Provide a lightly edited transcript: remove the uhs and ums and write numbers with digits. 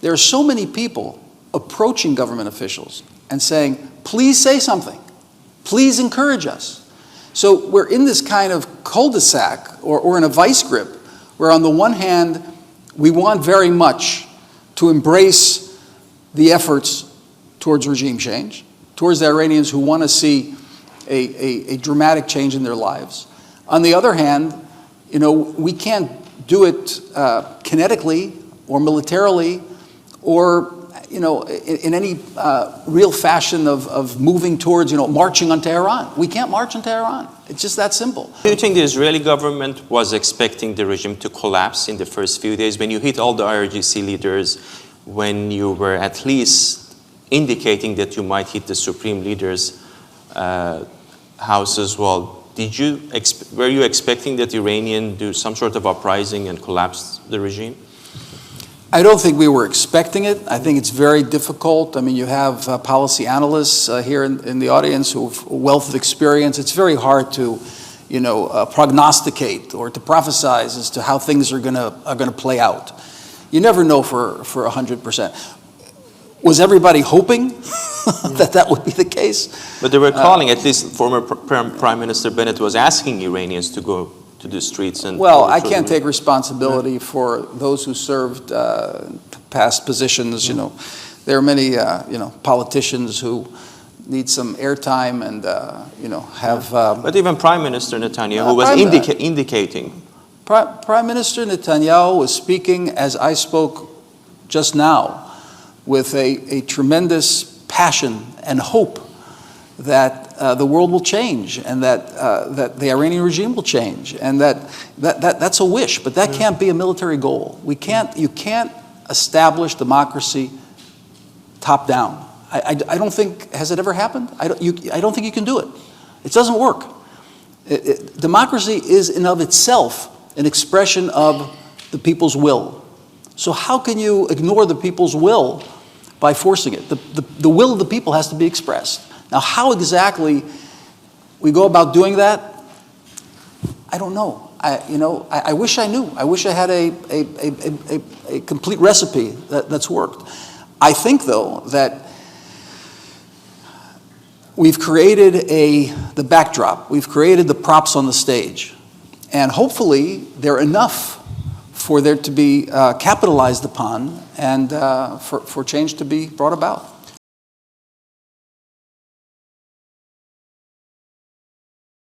there are so many people approaching government officials and saying, please say something, please encourage us. So we're in this kind of cul-de-sac or in a vice grip where on the one hand, we want very much to embrace the efforts towards regime change, towards the Iranians who want to see a dramatic change in their lives. On the other hand, we can't do it kinetically or militarily or in any real fashion of moving towards marching on Tehran. We can't march on Tehran. It's just that simple. Do you think the Israeli government was expecting the regime to collapse in the first few days when you hit all the IRGC leaders, when you were at least indicating that you might hit the supreme leader's house as well? Were you expecting that Iranian do some sort of uprising and collapse the regime? I don't think we were expecting it. I think it's very difficult. I mean, you have policy analysts here in the audience who have a wealth of experience. It's very hard to, prognosticate or to prophesize as to how things are going to play out. You never know for 100%. Was everybody hoping that would be the case? But they were calling, at least former Prime Minister Bennett was asking Iranians to go to the streets and... Well, I can't take responsibility for those who served past positions. There are many, politicians who need some airtime and, have... but even Prime Minister Netanyahu was indicating. Prime Minister Netanyahu was speaking, as I spoke just now, with a tremendous passion and hope that the world will change and that the Iranian regime will change, and that's a wish, but that can't be a military goal. You can't establish democracy top down. I don't think, has it ever happened? I don't think you can do it. It doesn't work. Democracy is in of itself an expression of the people's will. So how can you ignore the people's will by forcing it? The will of the people has to be expressed. Now, how exactly we go about doing that, I don't know. I wish I knew. I wish I had a complete recipe that's worked. I think, though, that we've created the backdrop. We've created the props on the stage. And hopefully, they're enough for there to be capitalized upon and for change to be brought about.